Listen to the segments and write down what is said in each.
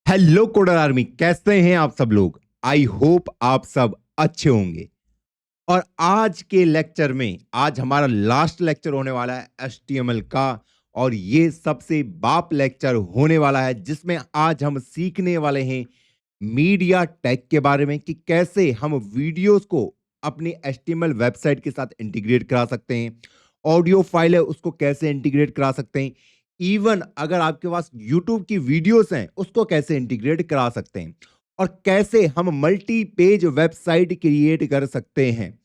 Hello coder army, कैसे हैं आप सब लोग। आई होप आप सब अच्छे होंगे। और आज के लेक्चर में, आज हमारा लास्ट लेक्चर होने वाला है HTML का। और ये सबसे बाप लेक्चर होने वाला है जिसमें आज हम सीखने वाले हैं मीडिया टैग के बारे में कि कैसे हम वीडियोस को अपनी HTML वेबसाइट के साथ इंटीग्रेट करा सकते हैं। ऑडियो फाइल है उसको कैसे इंटीग्रेट करा सकते हैं। इवन अगर आपके पास YouTube की वीडियोस हैं उसको कैसे इंटीग्रेट करा सकते हैं। और कैसे हम मल्टी पेज वेबसाइट क्रिएट कर सकते हैं।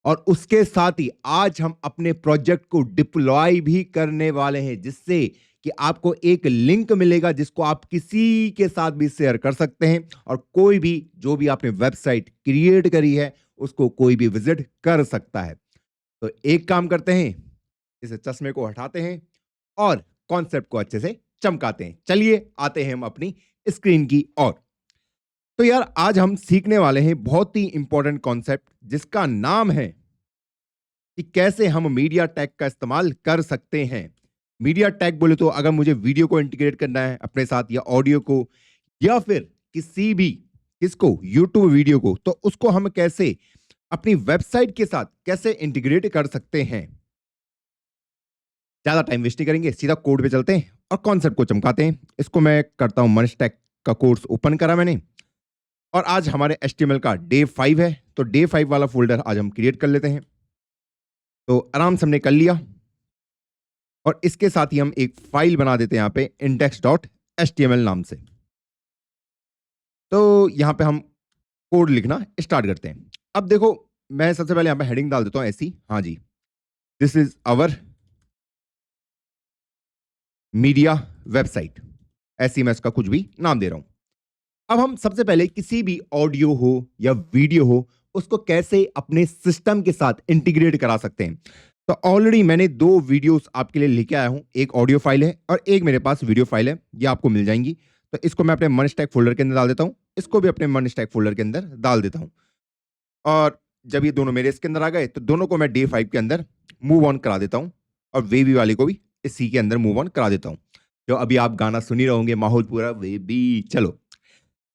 और उसके साथ ही आज हम अपने प्रोजेक्ट को डिप्लॉय भी करने वाले हैं जिससे कि आपको एक लिंक मिलेगा जिसको आप किसी के साथ भी शेयर कर सकते हैं और कोई भी जो भी आपने वेबसाइट क्रिएट करी है उसको कोई भी विजिट कर सकता है। तो एक काम करते हैं, इस चश्मे को हटाते हैं और कॉन्सेप्ट को अच्छे से चमकाते हैं। चलिए आते हैं हम अपनी स्क्रीन की ओर। तो यार आज हम सीखने वाले हैं बहुत ही इंपॉर्टेंट कॉन्सेप्ट जिसका नाम है कि कैसे हम मीडिया टैग का इस्तेमाल कर सकते हैं। मीडिया टैग बोले तो अगर मुझे वीडियो को इंटीग्रेट करना है अपने साथ या ऑडियो को या फिर किसी भी किसको यूट्यूब वीडियो को, तो उसको हम कैसे अपनी वेबसाइट के साथ कैसे इंटीग्रेट कर सकते हैं। ज्यादा टाइम वेस्ट नहीं करेंगे, सीधा कोड पे चलते हैं और कॉन्सेप्ट को चमकाते हैं। इसको मैं करता हूं, मनीष टैग का कोर्स ओपन करा मैंने और आज हमारे HTML का डे 5 है। तो डे 5 वाला फोल्डर आज हम क्रिएट कर लेते हैं। तो आराम से हमने कर लिया और इसके साथ ही हम एक फाइल बना देते हैं यहाँ पे index.html नाम से। तो यहाँ पे हम कोड लिखना स्टार्ट करते हैं। अब देखो मैं सबसे पहले यहाँ पे हेडिंग डाल देता हूँ ऐसी, हाँ जी, this is our media website, ऐसी मैं इसका कुछ भी नाम दे रहा हूं। अब हम सबसे पहले किसी भी ऑडियो हो या वीडियो हो उसको कैसे अपने सिस्टम के साथ इंटीग्रेट करा सकते हैं। तो ऑलरेडी मैंने 2 वीडियोस आपके लिए लेके आया हूं, एक ऑडियो फाइल है और एक मेरे पास वीडियो फाइल है, ये आपको मिल जाएंगी। तो इसको मैं अपने मनस्टैक फोल्डर के अंदर डाल देता हूं, इसको भी अपने मनस्टैक फोल्डर के अंदर डाल देता हूं। और जब ये दोनों मेरे इसके अंदर आ गए तो दोनों को मैं डे 5 के अंदर मूव ऑन करा देता हूं और वेबी वाले को भी इसी के अंदर मूव ऑन करा देता हूं। जो अभी आप गाना सुन ही रहोगे, माहौल पूरा वेबी। चलो,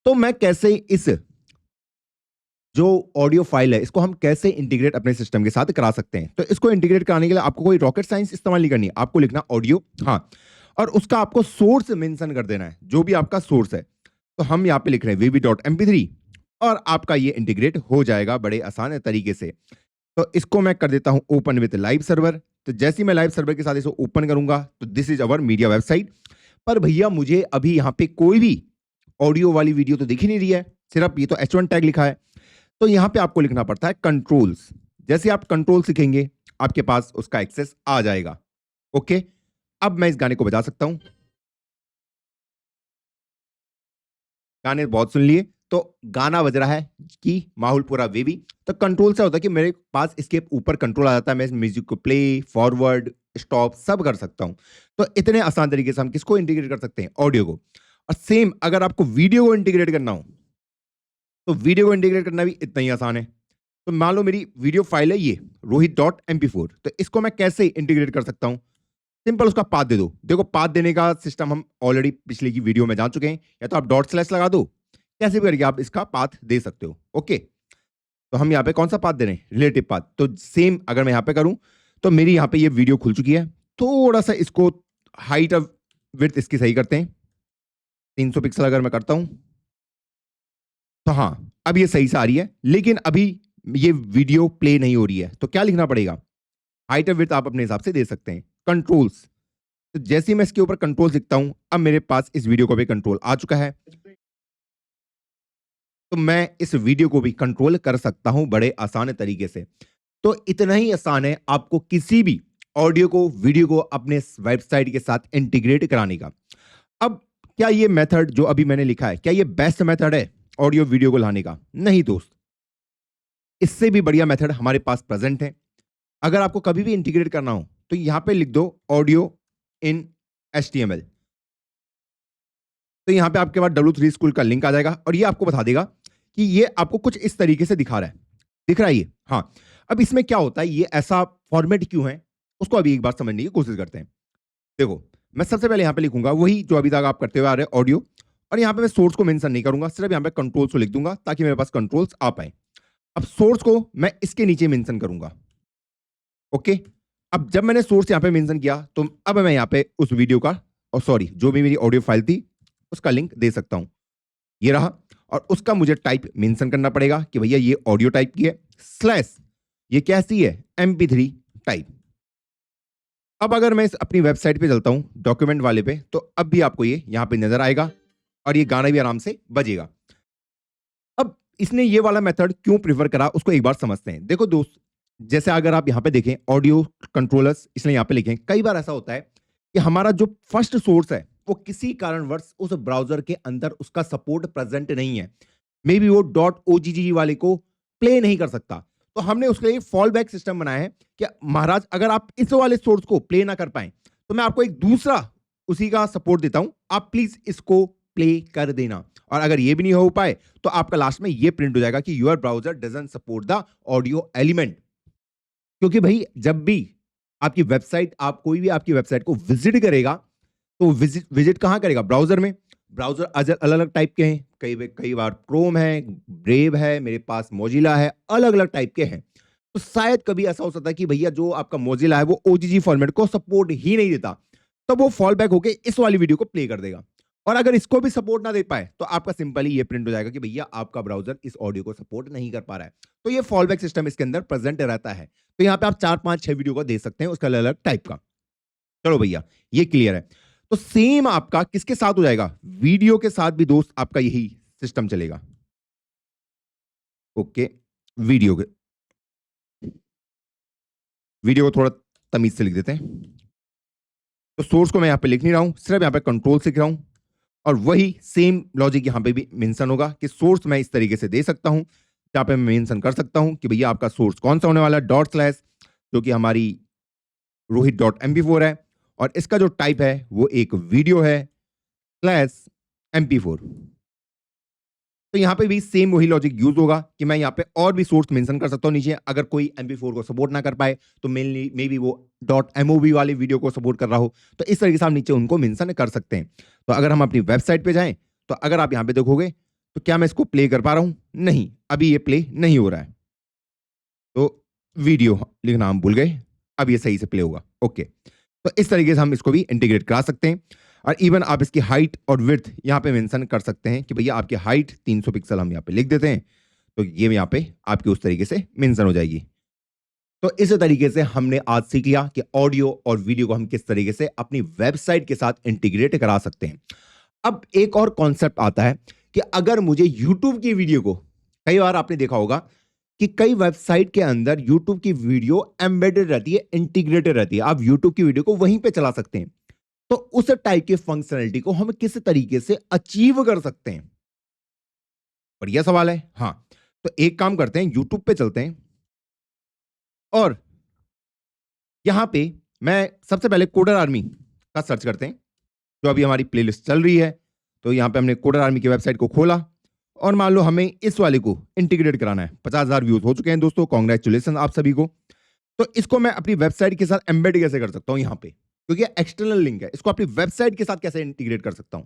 तो मैं कैसे इस जो ऑडियो फाइल है इसको हम कैसे इंटीग्रेट अपने सिस्टम के साथ करा सकते हैं। तो इसको इंटीग्रेट कराने के लिए आपको कोई रॉकेट साइंस इस्तेमाल नहीं करनी है, आपको लिखना ऑडियो, हाँ, और उसका आपको सोर्स मेंशन कर देना है, जो भी आपका सोर्स है। तो हम यहाँ पे लिख रहे हैं vb.mp3 और आपका ये इंटीग्रेट हो जाएगा बड़े आसान तरीके से। तो इसको मैं कर देता हूं ओपन विद लाइव सर्वर। तो जैसे ही मैं लाइव सर्वर के साथ इसको ओपन करूंगा तो this is our media website. पर भैया मुझे अभी यहाँ पे कोई भी ऑडियो वाली वीडियो तो दिख ही नहीं रही है, सिर्फ ये तो H1 टैग लिखा है। तो यहाँ पे आपको लिखना पड़ता है कंट्रोल्स। जैसे आप कंट्रोल सीखेंगे आपके पास उसका एक्सेस आ जाएगा। ओके, अब मैं इस गाने को बजा सकता हूं। गाने बहुत सुन लिए, तो गाना बज रहा है कि माहौल पूरा वेवी। तो कंट्रोल से होता है कि मेरे पास इसके ऊपर कंट्रोल आ जाता है, मैं इस म्यूजिक को प्ले, फॉरवर्ड, स्टॉप सब कर सकता हूं। तो इतने आसान तरीके से हम किसको इंटीग्रेट कर सकते हैं, ऑडियो को। और सेम अगर आपको वीडियो को इंटीग्रेट करना हो तो वीडियो को इंटीग्रेट करना भी इतना ही आसान है। तो मान लो मेरी वीडियो फाइल है ये rohit.mp4, तो इसको मैं कैसे इंटीग्रेट कर सकता हूं। सिंपल उसका पाथ दे दो। देखो पाथ देने का सिस्टम हम ऑलरेडी पिछले की वीडियो में जान चुके हैं, या तो आप डॉट स्लैश लगा दो, कैसे भी करके आप इसका पाथ दे सकते हो। ओके, तो हम यहाँ पे कौन सा पाथ दे रहे हैं, रिलेटिव पाथ। तो सेम अगर मैं यहाँ पे करूं तो मेरी यहाँ पे ये वीडियो खुल चुकी है। थोड़ा सा इसको हाइट ऑफ विड्थ इसकी सही करते हैं, 300 पिक्सल अगर मैं करता हूं तो हाँ अब ये सही से आ रही है, लेकिन अभी ये वीडियो प्ले नहीं हो रही है। तो क्या लिखना पड़ेगा, हाइट ऑफ विड्थ आप अपने हिसाब से दे सकते हैं, कंट्रोल्स। तो जैसे ही मैं इसके ऊपर कंट्रोल लिखता हूं, अब मेरे पास इस वीडियो को भी कंट्रोल आ चुका है। तो मैं इस वीडियो को भी कंट्रोल कर सकता हूं बड़े आसान तरीके से। तो इतना ही आसान है आपको किसी भी ऑडियो को, वीडियो को अपने वेबसाइट के साथ इंटीग्रेट कराने का। अब क्या ये मेथड जो अभी मैंने लिखा है, क्या ये बेस्ट मेथड है ऑडियो वीडियो को लाने का? नहीं दोस्त, इससे भी बढ़िया मेथड हमारे पास प्रेजेंट है। अगर आपको कभी भी इंटीग्रेट करना हो तो यहां पे लिख दो ऑडियो इन HTML। तो यहां पे आपके पास W3 स्कूल का लिंक आ जाएगा और ये आपको बता देगा कि ये आपको कुछ इस तरीके से दिखा रहा है, दिख रहा है ये, हाँ। अब इसमें क्या होता है, ये ऐसा फॉर्मेट क्यों है, उसको अभी एक बार समझने की कोशिश करते हैं। देखो मैं सबसे पहले यहां पे लिखूंगा वही जो अभी तक आप करते हुए आ रहे हैं, ऑडियो, और यहाँ पे मैं सोर्स को मेंशन नहीं करूंगा, सिर्फ यहाँ पे कंट्रोल्स को लिख दूंगा ताकि मेरे पास कंट्रोल्स आ पाए। अब सोर्स को मैं इसके नीचे मेंशन करूंगा। ओके, अब जब मैंने सोर्स यहाँ पे मेंशन किया तो अब मैं यहाँ पे उस वीडियो का, और सॉरी, जो भी मेरी ऑडियो फाइल थी उसका लिंक दे सकता हूं। ये रहा, और उसका मुझे टाइप मेंशन करना पड़ेगा कि भैया ये ऑडियो टाइप की है, स्लैश ये कैसी है, MP3 टाइप। अब अगर मैं अपनी वेबसाइट पे चलता हूं डॉक्यूमेंट वाले पे, तो अब भी आपको ये यहां पे नजर आएगा और ये गाना भी आराम से बजेगा। अब इसने ये वाला मेथड क्यों प्रिफर करा उसको एक बार समझते हैं। देखो दोस्त, जैसे अगर आप यहां पे देखें ऑडियो कंट्रोलर्स, इसलिए यहां पे लिखें, कई बार ऐसा होता है कि हमारा जो फर्स्ट सोर्स है वो किसी कारणवश उस ब्राउजर के अंदर उसका सपोर्ट प्रेजेंट नहीं है। मे बी वो .ogg वाले को प्ले नहीं कर सकता, तो हमने उसके लिए फॉल बैक सिस्टम बनाया है कि महाराज अगर आप इस वाले सोर्स को प्ले ना कर पाए तो मैं आपको एक दूसरा उसी का सपोर्ट देता हूं, आप प्लीज इसको प्ले कर देना। और अगर ये भी नहीं हो पाए तो आपका लास्ट में ये प्रिंट हो जाएगा कि your browser doesn't support the audio element. क्योंकि भाई जब भी आपकी वेबसाइट, आप कोई भी आपकी वेबसाइट को विजिट करेगा तो विजिट कहां करेगा, ब्राउजर में। ब्राउजर अलग अलग टाइप के हैं, कई बार क्रोम है, ब्रेव है, मेरे पास मोजिला है, अलग अलग टाइप के हैं। तो शायद कभी ऐसा हो सकता है कि भैया जो आपका मोजिला है वो OGG फॉर्मेट को सपोर्ट ही नहीं देता, तो वो फॉल बैक होकर इस वाली वीडियो को प्ले कर देगा। और अगर इसको भी सपोर्ट ना दे पाए तो आपका सिंपली ये प्रिंट हो जाएगा कि भैया आपका ब्राउजर इस ऑडियो को सपोर्ट नहीं कर पा रहा है। तो ये फॉल बैक सिस्टम इसके अंदर प्रेजेंट रहता है। तो यहाँ पे आप 4 5 6 वीडियो को दे सकते हैं उसका अलग अलग टाइप का। चलो भैया ये क्लियर है। तो सेम आपका किसके साथ हो जाएगा, वीडियो के साथ भी दोस्त आपका यही सिस्टम चलेगा। ओके, वीडियो को थोड़ा तमीज से लिख देते हैं। तो सोर्स को मैं यहां पे लिख नहीं रहा हूं, सिर्फ यहां पे कंट्रोल से लिख रहा हूं, और वही सेम लॉजिक यहां पे भी मेंशन होगा कि सोर्स मैं इस तरीके से दे सकता हूं, जहां पे मैं मेंशन कर सकता हूं कि भैया आपका सोर्स कौन सा होने वाला है, // जो कि हमारी rohit.mp4 है, और इसका जो टाइप है वो एक वीडियो है /MP4। तो यहाँ पे भी सेम वही लॉजिक यूज होगा कि मैं यहाँ पे और भी सोर्स मेंशन कर सकता हूँ नीचे। अगर कोई MP4 को सपोर्ट ना कर पाए तो मेनली मे बी वो .mov वाले वीडियो को सपोर्ट कर रहा हो, तो इस तरीके से हम नीचे उनको मेंशन कर सकते हैं। तो अगर हम अपनी वेबसाइट पे जाएं तो अगर आप यहाँ पे देखोगे तो क्या मैं इसको प्ले कर पा रहा हूँ, नहीं, अभी ये प्ले नहीं हो रहा है। तो वीडियो लिखना हम भूल गए, अब ये सही से प्ले होगा। ओके, तो इस तरीके से हम इसको भी इंटीग्रेट करा सकते हैं। और इवन आप इसकी हाइट और विड्थ यहाँ पे मेंशन कर सकते हैं कि भैया आपकी हाइट 300 पिक्सल हम यहाँ पे लिख देते हैं, तो ये यहाँ पे आपकी उस तरीके से मेंशन हो जाएगी। तो इस तरीके से हमने आज सीख लिया कि ऑडियो और वीडियो को हम किस तरीके से अपनी वेबसाइट के साथ इंटीग्रेट करा सकते हैं। अब एक और कॉन्सेप्ट आता है कि अगर मुझे यूट्यूब की वीडियो को, कई बार आपने देखा होगा कि कई वेबसाइट के अंदर यूट्यूब की वीडियो एम्बेडेड रहती है, इंटीग्रेटेड रहती है, आप यूट्यूब की वीडियो को वहीं पे चला सकते हैं। तो उस टाइप की फंक्शनलिटी को हम किस तरीके से अचीव कर सकते हैं, बढ़िया सवाल है। हाँ, तो एक काम करते हैं, यूट्यूब पे चलते हैं और यहां पे मैं सबसे पहले कोडर आर्मी का सर्च करते हैं, जो अभी हमारी प्लेलिस्ट चल रही है। तो यहां पे हमने कोडर आर्मी की वेबसाइट को खोला और मान लो हमें इस वाले को इंटीग्रेट कराना है। 50,000 व्यूज हो चुके हैं दोस्तों, कांग्रेचुलेशन आप सभी को। तो इसको मैं अपनी वेबसाइट के साथ एम्बेड कैसे कर सकता हूं, यहां पे क्योंकि एक्सटर्नल लिंक है, इसको अपनी वेबसाइट के साथ कैसे इंटीग्रेट कर सकता हूं।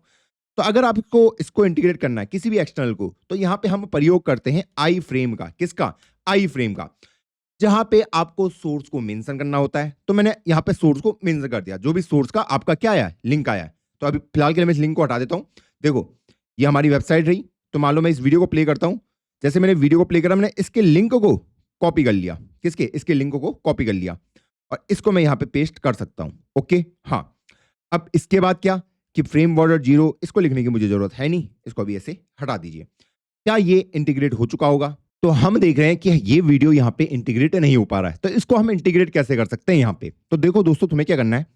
तो अगर आपको इसको इंटीग्रेट करना है किसी भी एक्सटर्नल को, तो यहां पे हम प्रयोग करते हैं आई फ्रेम का। किसका, आई फ्रेम का, जहां पे आपको सोर्स को मेंशन करना होता है। तो मैंने यहां पे सोर्स को मेंशन कर दिया, जो भी सोर्स का आपका क्या आया है, लिंक आया है। तो अभी फिलहाल के लिए मैं इस लिंक को हटा देता हूं। देखो ये हमारी वेबसाइट रही, तो मान लो मैं इस वीडियो को प्ले करता हूं। जैसे मैंने वीडियो को प्ले करा, मैंने इसके लिंक को कॉपी कर लिया, किसके, इसके लिंक को कॉपी कर लिया, और इसको मैं यहां पे पेस्ट कर सकता हूं। ओके, हाँ, अब इसके बाद क्या कि फ्रेम बॉर्डर 0, इसको लिखने की मुझे जरूरत है नहीं, इसको अभी ऐसे हटा दीजिए। क्या ये इंटीग्रेट हो चुका होगा? तो हम देख रहे हैं कि ये वीडियो यहाँ पे इंटीग्रेट नहीं हो पा रहा है। तो इसको हम इंटीग्रेट कैसे कर सकते हैं यहाँ पे? तो देखो दोस्तों, तुम्हें क्या करना है,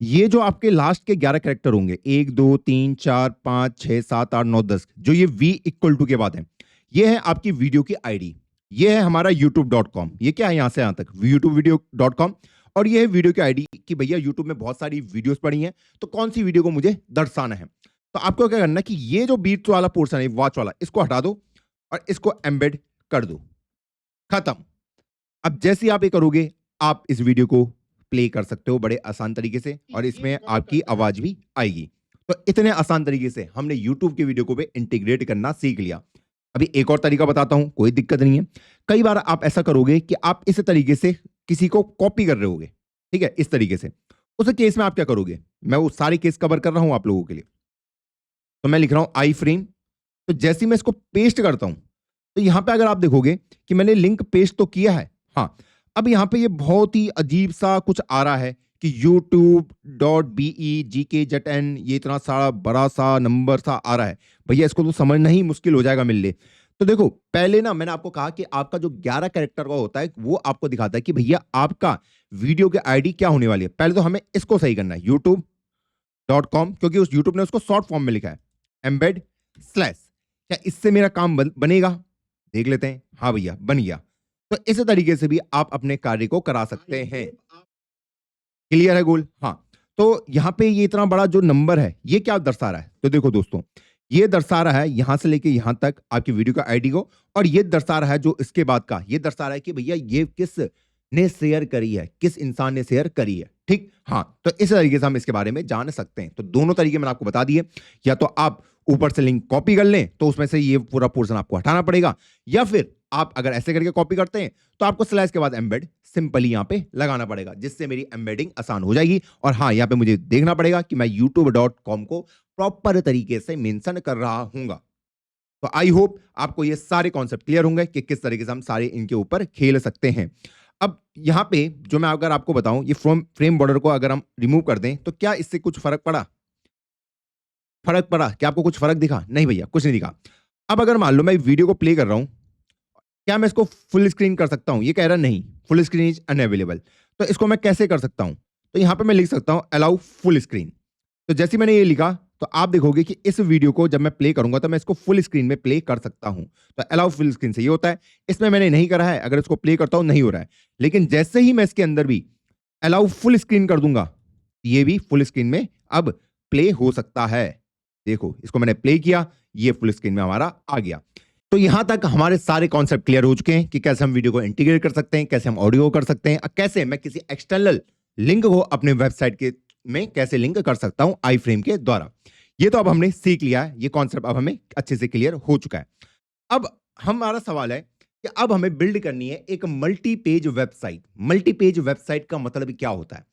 ये जो आपके लास्ट के 11 कैरेक्टर होंगे, 1 2 3 4 5 6 7 8 9 10, जो ये v=2 के बाद है, ये है आपकी वीडियो की आईडी, ये है हमारा youtube.com। ये क्या है, यहां से यहां तक youtube.com, और ये है वीडियो की आईडी कि भैया यूट्यूब में बहुत सारी वीडियोस पड़ी हैं, तो कौन सी वीडियो को मुझे दर्शाना है। तो आपको क्या करना है कि ये जो बीच वाला पोर्शन है, वॉच वाला, इसको हटा दो और इसको एम्बेड कर दो, खत्म। अब जैसे ही आप ये करोगे, आप इस वीडियो को प्ले कर सकते हो बड़े आसान तरीके से, और इसमें आपकी आवाज भी आएगी। तो इतने आसान तरीके से हमने YouTube के वीडियो को भी इंटीग्रेट करना सीख लिया। अभी एक और तरीका बताता हूं, कोई दिक्कत नहीं है। कई बार आप ऐसा करोगे कि आप इस तरीके से किसी को कॉपी कर रहे होगे, ठीक है, इस तरीके से। उस केस में आप क्या करोगे, मैं वो सारे केस कवर कर रहा हूं आप लोगों के लिए। तो मैं लिख रहा हूं आई फ्रेम, तो जैसे ही मैं इसको पेस्ट करता हूं तो यहां पे अगर आप देखोगे कि मैंने लिंक पेस्ट तो किया है, हाँ। अब यहां पे ये बहुत ही अजीब सा कुछ आ रहा है कि youtube.be/gkjn, ये इतना सारा बड़ा सा नंबर सा आ रहा है। भैया इसको तो समझना ही मुश्किल हो जाएगा मेरे लिए। तो देखो, पहले ना मैंने आपको कहा कि आपका जो 11 कैरेक्टर का होता है वो आपको दिखाता है कि भैया आपका वीडियो की आईडी क्या होने वाली है। पहले तो हमें इसको सही करना है, youtube.com, क्योंकि उस यूट्यूब ने उसको शॉर्ट फॉर्म में लिखा है, एम्बेड स्लैश। क्या इससे मेरा काम बनेगा, देख लेते हैं। हाँ भैया बन गया। तो इस तरीके से भी आप अपने कार्य को करा सकते हैं। क्लियर है गोल? हाँ। तो यहां पे ये इतना बड़ा जो नंबर है ये क्या दर्शा रहा है, तो देखो दोस्तों, ये दर्शा रहा है यहां से लेके यहां तक आपकी वीडियो का आईडी को, और ये दर्शा रहा है जो इसके बाद का, ये दर्शा रहा है कि भैया ये किस ने शेयर करी है, किस इंसान ने शेयर करी है। ठीक, हाँ। तो इस तरीके से हम इसके बारे में जान सकते हैं। तो दोनों तरीके मैंने आपको बता दिए। या तो आप ऊपर से लिंक कॉपी कर लें तो उसमें से ये पूरा पोर्शन आपको हटाना पड़ेगा, या फिर आप अगर ऐसे करके कॉपी करते हैं तो आपको स्लैश के बाद एम्बेड सिंपली यहां पे लगाना पड़ेगा, जिससे मेरी एम्बेडिंग आसान हो जाएगी। और हाँ, यहां पे मुझे देखना पड़ेगा कि मैं youtube.com को प्रॉपर तरीके से मेंशन कर रहा हूंगा। तो आई होप आपको ये सारे कॉन्सेप्ट क्लियर होंगे कि किस तरीके से हम सारे इनके ऊपर खेल सकते हैं। अब यहां पे जो मैं अगर आपको बताऊं, ये फ्रेम बॉर्डर को अगर हम रिमूव कर दें तो क्या इससे कुछ फर्क पड़ा? क्या आपको कुछ फर्क दिखा? नहीं भैया, कुछ नहीं दिखा। अब अगर मान लो मैं वीडियो को प्ले कर रहा हूं, क्या मैं इसको फुल स्क्रीन कर सकता हूं? ये कह रहा नहीं, फुल स्क्रीन इज अनअवेलेबल। तो इसको मैं कैसे कर सकता हूं? तो यहां पे मैं लिख सकता हूं अलाउ फुल स्क्रीन। तो जैसे मैंने ये लिखा तो आप देखोगे कि इस वीडियो को जब मैं प्ले करूंगा तो मैं इसको फुल स्क्रीन में प्ले कर सकता हूं। तो अलाउ फुल स्क्रीन से ये होता है। इसमें मैंने नहीं करा है, अगर इसको प्ले करता हूं नहीं हो रहा है। लेकिन जैसे ही मैं इसके अंदर भी अलाउ फुल स्क्रीन कर दूंगा, ये भी फुल स्क्रीन में अब प्ले हो सकता है। देखो, इसको मैंने प्ले किया, ये फुल स्क्रीन में हमारा आ गया। तो यहां तक हमारे सारे कॉन्सेप्ट क्लियर हो चुके हैं कि कैसे हम वीडियो को इंटीग्रेट कर सकते हैं, कैसे हम ऑडियो कर सकते हैं, और कैसे मैं किसी एक्सटर्नल लिंक को अपने वेबसाइट के में कैसे लिंक कर सकता हूं आई फ्रेम के द्वारा। ये तो अब हमने सीख लिया है, ये कॉन्सेप्ट अब हमें अच्छे से क्लियर हो चुका है। अब हमारा सवाल है कि अब हमें बिल्ड करनी है एक multi page website. Multi page website का मतलब क्या होता है?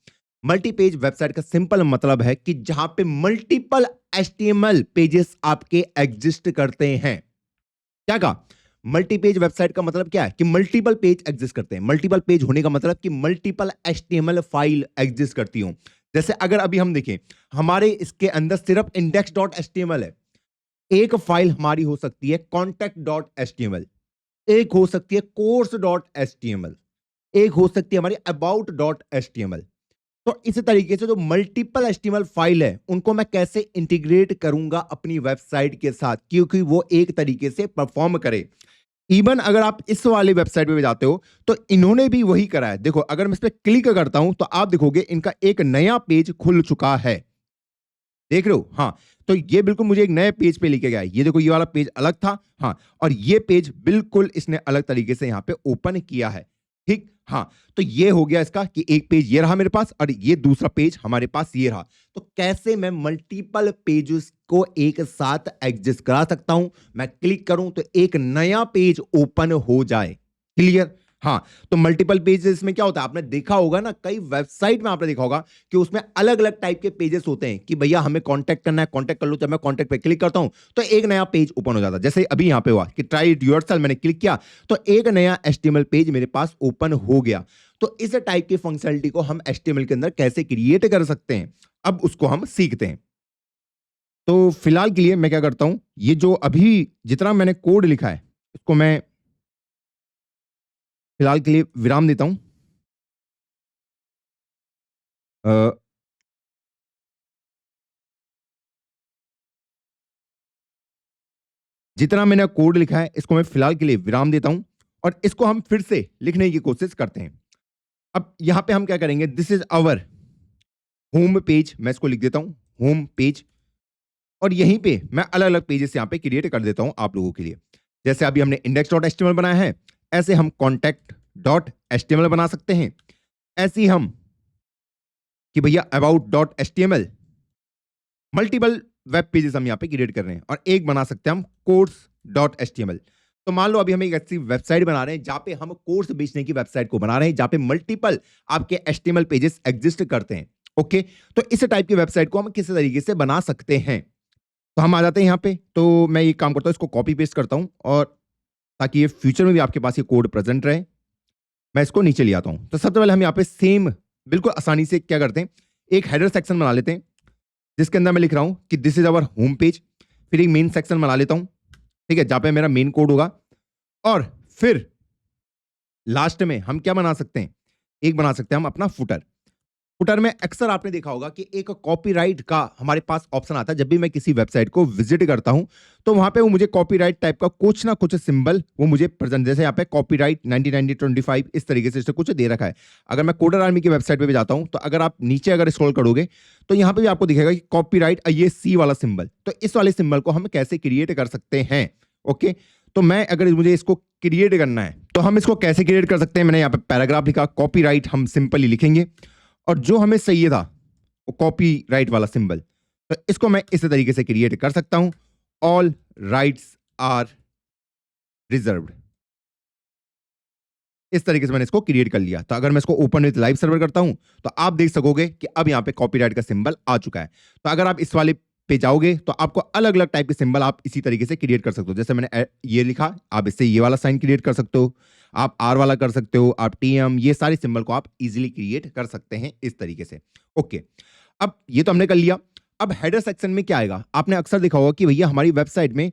मल्टी पेज वेबसाइट का सिंपल मतलब है कि जहां पे मल्टीपल एचटीएमएल पेजेस आपके एग्जिस्ट करते हैं। क्या कहा? मल्टी पेज वेबसाइट का मतलब क्या है कि मल्टीपल पेज एग्जिस्ट करते हैं। मल्टीपल पेज होने का मतलब कि मल्टीपल एचटीएमएल फाइल एग्जिस्ट करती हो। जैसे अगर अभी हम देखें, हमारे इसके अंदर सिर्फ index.html है। एक फाइल हमारी हो सकती है contact.html, एक हो सकती है course.html, एक हो सकती है हमारी about.html। तो इस तरीके से जो मल्टीपल एचटीएमएल फाइल है उनको मैं कैसे इंटीग्रेट करूंगा अपनी वेबसाइट के साथ, क्योंकि वो एक तरीके से परफॉर्म करे। इवन अगर आप इस वाले वेबसाइट पे भी जाते हो तो इन्होंने भी वही करा है। देखो, अगर मैं इस पे क्लिक करता हूं तो आप देखोगे इनका एक नया पेज खुल चुका है। देख रहे हो? हाँ। तो ये बिल्कुल मुझे एक नए पेज पे लेके गया है। ये देखो, ये वाला पेज अलग था, हाँ, और ये पेज बिल्कुल इसने अलग तरीके से यहां पे ओपन किया है। ठीक, हाँ। तो ये हो गया इसका कि एक पेज ये रहा मेरे पास और ये दूसरा पेज हमारे पास ये रहा। तो कैसे मैं मल्टीपल पेजेस को एक साथ एग्जिस्ट करा सकता हूं? मैं क्लिक करूं तो एक नया पेज ओपन हो जाए। क्लियर? हाँ। तो मल्टीपल पेजेस में क्या होता है, आपने देखा होगा ना, कई वेबसाइट में आपने देखा होगा कि उसमें अलग अलग टाइप के पेजेस होते हैं कि भैया हमें कांटेक्ट करना है, कांटेक्ट कर लो। जब मैं कांटेक्ट पे क्लिक करता हूं तो एक नया पेज ओपन हो जाता है। जैसे अभी यहां पे हुआ कि ट्राई इट योरसेल्फ, मैंने क्लिक किया तो एक नया एचटीएमएल पेज मेरे पास ओपन हो गया। तो इस टाइप की फंक्शनलिटी को हम एचटीएमएल के अंदर कैसे क्रिएट कर सकते हैं, अब उसको हम सीखते हैं। तो फिलहाल के लिए मैं क्या करता हूं, ये जो अभी जितना मैंने कोड लिखा है इसको मैं फिलहाल के लिए विराम देता हूं। अ, जितना मैंने कोड लिखा है इसको मैं फिलहाल के लिए विराम देता हूं और इसको हम फिर से लिखने की कोशिश करते हैं। अब यहां पे हम क्या करेंगे, this is our home page, मैं इसको लिख देता हूं होम पेज, और यहीं पे मैं अलग अलग पेजेस यहां पे क्रिएट कर देता हूं आप लोगों के लिए। जैसे अभी हमने index.html बनाया है, ऐसे हम contact.html बना सकते हैं। ऐसे ही हम कि भैया about.html, मल्टीपल वेब पेजेस हम यहाँ पे क्रिएट कर रहे हैं और एक बना सकते हैं हम course.html। तो मान लो अभी हम एक ऐसी वेबसाइट बना रहे हैं जहां पे हम कोर्स बेचने की वेबसाइट को बना रहे हैं जहां पे मल्टीपल आपके HTML पेजेस एग्जिस्ट करते हैं। ओके, तो इस टाइप की वेबसाइट को हम किस तरीके से बना सकते हैं, तो हम आ जाते हैं यहाँ पे। तो मैं ये काम करता हूँ, इसको कॉपी पेस्ट करता हूँ और ताकि ये फ्यूचर में भी आपके पास ये कोड प्रेजेंट रहे, मैं इसको नीचे ले आता हूँ। तो सबसे पहले हम यहाँ पे सेम बिल्कुल आसानी से क्या करते हैं, एक हेडर सेक्शन बना लेते हैं जिसके अंदर मैं लिख रहा हूँ कि this is our home page. फिर एक मेन सेक्शन बना लेता हूँ, ठीक है, जहाँ पे मेरा मेन कोड होगा। और फिर लास्ट में हम क्या बना सकते हैं, एक बना सकते हैं हम अपना फुटर। फुटर में अक्सर आपने देखा होगा कि एक कॉपीराइट का हमारे पास ऑप्शन आता है। जब भी मैं किसी वेबसाइट को विजिट करता हूं तो वहां पे वो मुझे कॉपीराइट टाइप का कुछ ना कुछ सिंबल वो मुझे प्रेजेंट, जैसे यहाँ पे कॉपीराइट 1925 इस तरीके से कुछ दे रखा है। अगर मैं कोडर आर्मी की वेबसाइट पे भी जाता हूं तो अगर आप नीचे अगर स्क्रॉल करोगे तो यहाँ पे भी आपको दिखेगा कि कॉपीराइट ये सी वाला सिंबल। तो इस वाले सिंबल को हम कैसे क्रिएट कर सकते हैं। ओके, तो मैं अगर मुझे इसको क्रिएट करना है तो हम इसको कैसे क्रिएट कर सकते हैं। मैंने यहाँ पे पैराग्राफ लिखा, कॉपीराइट हम सिंपली लिखेंगे और जो हमें चाहिए था वो कॉपी राइट वाला सिंबल, तो इसको मैं इस तरीके से क्रिएट कर सकता हूं, ऑल राइट्स आर रिजर्व्ड। इस तरीके से मैंने इसको क्रिएट कर लिया। तो अगर मैं इसको ओपन विद लाइव सर्वर करता हूं तो आप देख सकोगे कि अब यहां पे कॉपीराइट का सिंबल आ चुका है। तो अगर आप इस वाले पे जाओगे तो आपको अलग अलग टाइप के सिंबल आप इसी तरीके से क्रिएट कर सकते हो। जैसे मैंने ये लिखा, आप इससे ये वाला साइन क्रिएट कर सकते हो, आप आर वाला कर सकते हो, आप टीएम, ये सारे सिंबल को आप इजीली क्रिएट कर सकते हैं इस तरीके से। ओके, अब ये तो हमने कर लिया। अब हेडर सेक्शन में क्या आएगा, आपने अक्सर देखा होगा कि भैया हमारी वेबसाइट में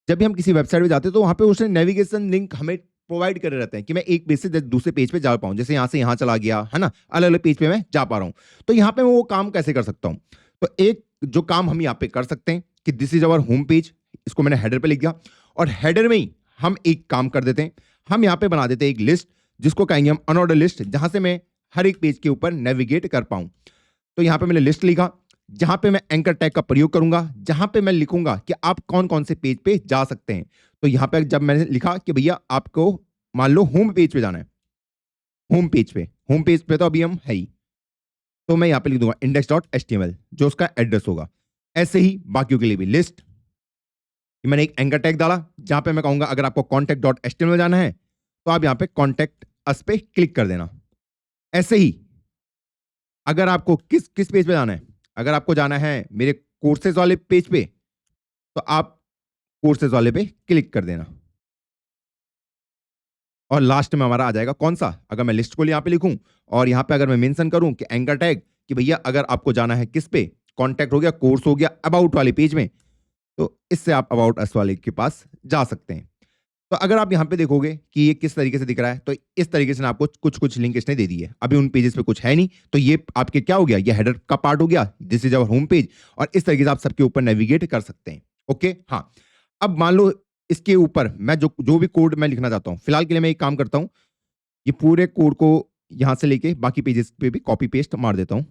जब भी हम किसी वेबसाइट पे जाते हैं तो वहां पे उसने नेविगेशन लिंक हमें प्रोवाइड करे रहते हैं कि मैं एक पेज से दूसरे पेज पे जा पाऊं। जैसे यहां से यहां चला गया है ना, अलग अलग पेज पे मैं जा पा रहा हूं। तो यहां पे मैं वो काम कैसे कर सकता हूं, तो एक जो काम हम यहाँ पे कर सकते हैं कि this is our home page, इसको मैंने हेडर पे लिख दिया और हेडर में ही हम एक काम कर देते हैं, हम यहाँ पे बना देते हैं एक लिस्ट जिसको कहेंगे हम अनऑर्डर लिस्ट, जहां से मैं हर एक पेज के ऊपर नेविगेट कर पाऊं। तो यहाँ पे मैंने लिस्ट लिखा जहां पे मैं एंकर टैग का प्रयोग करूंगा, जहां पे मैं लिखूंगा कि आप कौन कौन से पेज पे जा सकते हैं। तो यहां पे जब मैंने लिखा कि भैया आपको मान लो होम पेज पे जाना है, होम पेज पे तो अभी हम है ही, तो मैं यहां पे लिख दूंगा index.html जो उसका एड्रेस होगा। ऐसे ही बाकियों के लिए भी लिस्ट, मैंने एक एंकर टैग डाला जहां पे मैं कहूंगा अगर आपको contact.html जाना है तो आप यहां पे कॉन्टेक्ट अस पे क्लिक कर देना। ऐसे ही अगर आपको किस किस पेज पे जाना है, अगर आपको जाना है मेरे कोर्सेज वाले पेज पे तो आप कोर्सेज वाले पे क्लिक कर देना और लास्ट में हमारा आ जाएगा कौन सा, अगर मैं लिस्ट को यहाँ पे लिखूं और यहाँ पे अगर मैं मेंशन करूं कि एंकर टैग कि भैया अगर आपको जाना है किस पे, कॉन्टैक्ट हो गया, कोर्स हो गया, अबाउट वाले पेज में, तो इससे आप अबाउट अस वाले के पास जा सकते हैं। तो अगर आप यहाँ पे देखोगे कि ये किस तरीके से दिख रहा है, तो इस तरीके से आपको कुछ कुछ लिंक इसने दे दी है। अभी उन पेजेस पे कुछ है नहीं, तो ये आपके क्या हो गया, ये हेडर का पार्ट हो गया, this is our home page, और इस तरीके से आप सबके ऊपर नेविगेट कर सकते हैं। ओके, हाँ, अब मान लो इसके ऊपर मैं जो जो भी कोड मैं लिखना चाहता हूँ, फिलहाल के लिए मैं एक काम करता हूँ, ये पूरे कोड को यहां से लेके बाकी पेजेस पे भी कॉपी पेस्ट मार देता हूँ।